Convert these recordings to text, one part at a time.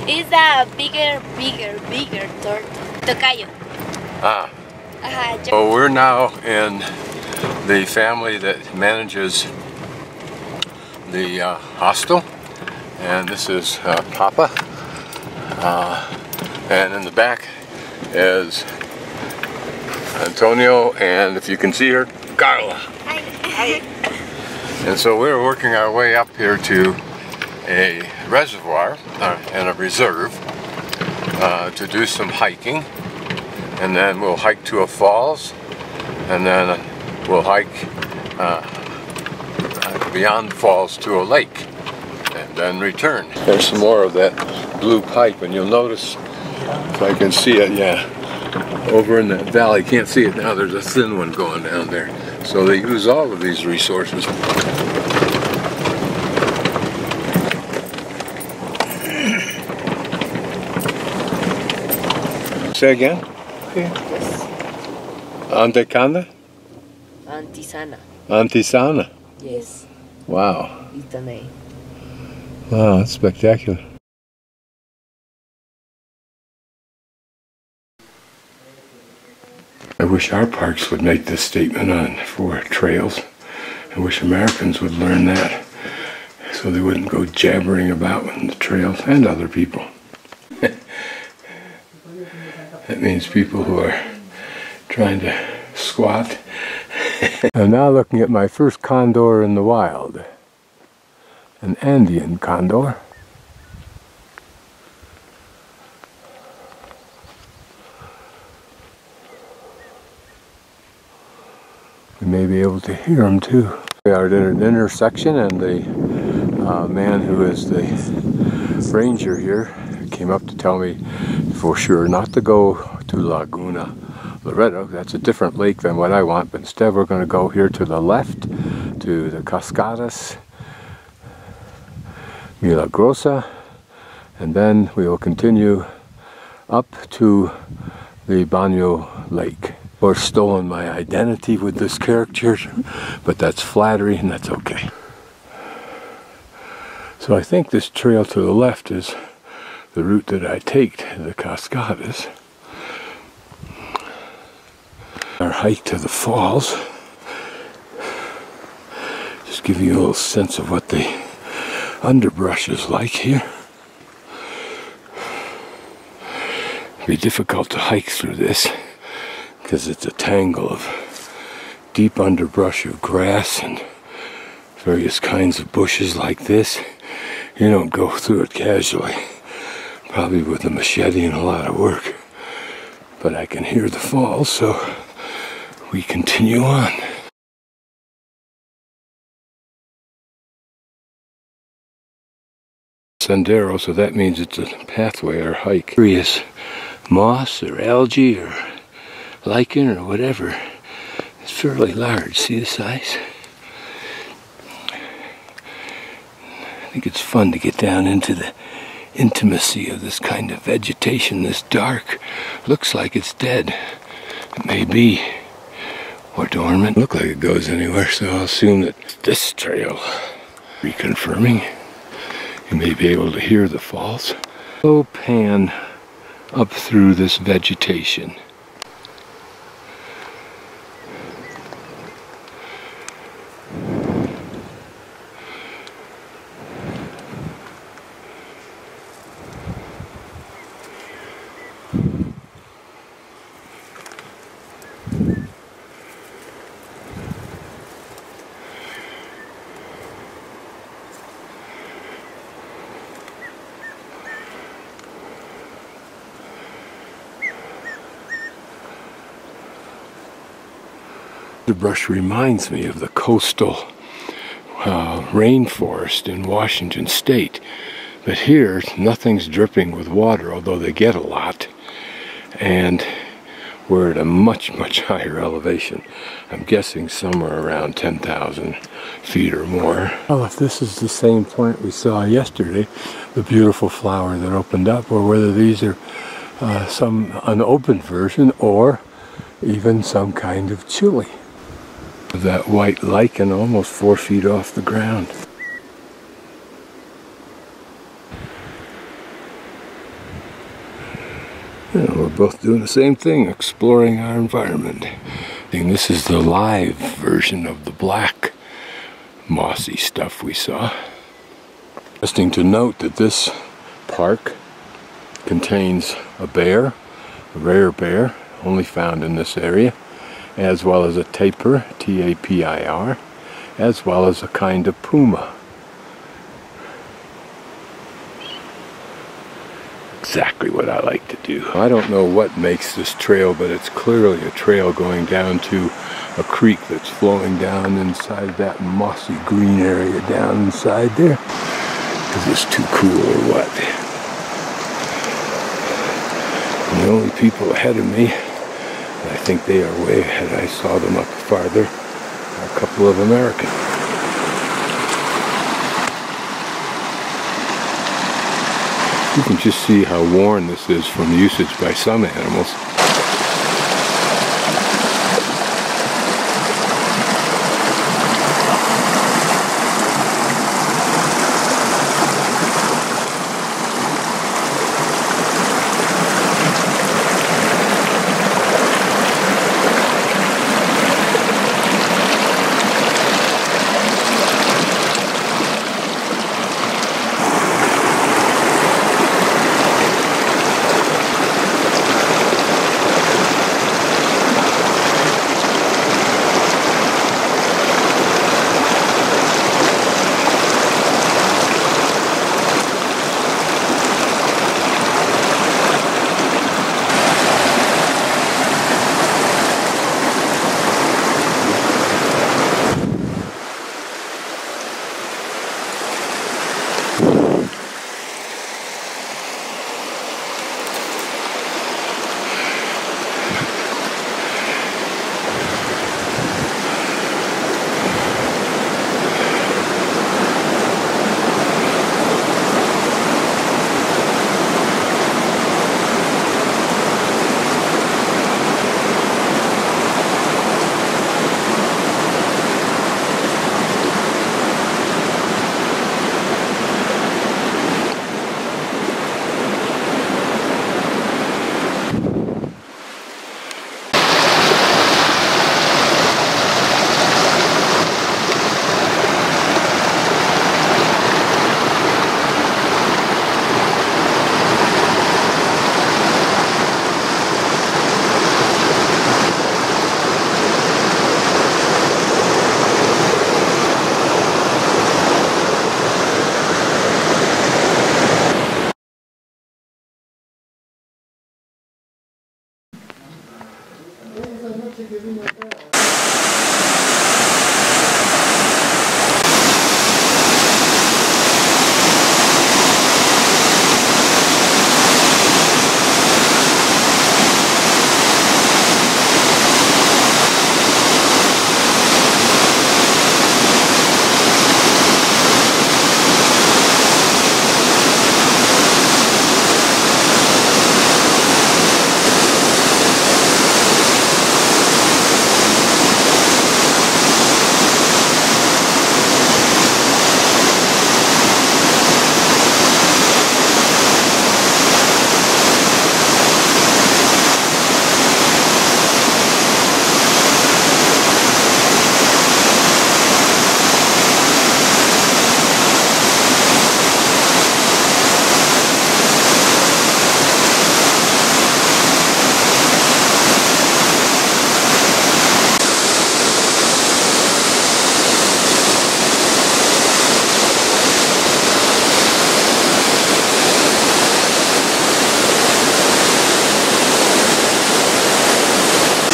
It's a bigger tocayo. Ah. So we're now in the family that manages the hostel, and this is Papa, and in the back is Antonio, and if you can see her, Carla. Hi. And so we're working our way up here to a reservoir and a reserve to do some hiking, and then we'll hike to a falls, and then we'll hike beyond the falls to a lake, and then return. There's some more of that blue pipe, and you'll notice, if I can see it, yeah, over in that valley, can't see it now, there's a thin one going down there. So they use all of these resources. Say again? Yes. Antecana? Antisana. Antisana? Yes. Wow. Itanay. Wow, that's spectacular. I wish our parks would make this statement on for trails. I wish Americans would learn that so they wouldn't go jabbering about on the trails and other people. That means people who are trying to squat. I'm now looking at my first condor in the wild. An Andean condor. We may be able to hear them too. We are at an intersection, and the man who is the ranger here came up to tell me for sure not to go to Laguna Loreto. That's a different lake than what I want, but instead we're going to go here to the left to the Cascada Milagrosa, and then we will continue up to the Baño Lake. Or stolen my identity with this character, but that's flattery and that's okay. So I think this trail to the left is the route that I take to the Cascadas. Our hike to the falls. Just give you a little sense of what the underbrush is like here. It'd be difficult to hike through this, because it's a tangle of deep underbrush of grass and various kinds of bushes like this. You don't go through it casually, probably with a machete and a lot of work. But I can hear the falls, so we continue on. Sendero, so that means it's a pathway or hike. Various moss or algae or lichen or whatever. It's fairly large. See the size? I think it's fun to get down into the intimacy of this kind of vegetation, this dark. Looks like it's dead. It may be. Or dormant. Look like it goes anywhere, so I'll assume that this trail, reconfirming, you may be able to hear the falls. Slow pan up through this vegetation. The brush reminds me of the coastal rainforest in Washington State, but here nothing's dripping with water, although they get a lot, and we're at a much higher elevation. I'm guessing somewhere around 10,000 feet or more. Well, if this is the same plant we saw yesterday, the beautiful flower that opened up, or whether these are some unopened version or even some kind of chili. That white lichen almost 4 feet off the ground. both doing the same thing, exploring our environment. And this is the live version of the black mossy stuff we saw. Interesting to note that this park contains a bear, a rare bear, only found in this area, as well as a tapir, T-A-P-I-R, as well as a kind of puma. Exactly what I like to do. I don't know what makes this trail, but it's clearly a trail going down to a creek that's flowing down inside that mossy green area down inside there. Is this too cool or what? And the only people ahead of me, I think they are way ahead, I saw them up farther, are a couple of Americans. You can just see how worn this is from usage by some animals.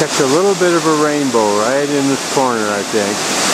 Catch a little bit of a rainbow right in this corner, I think.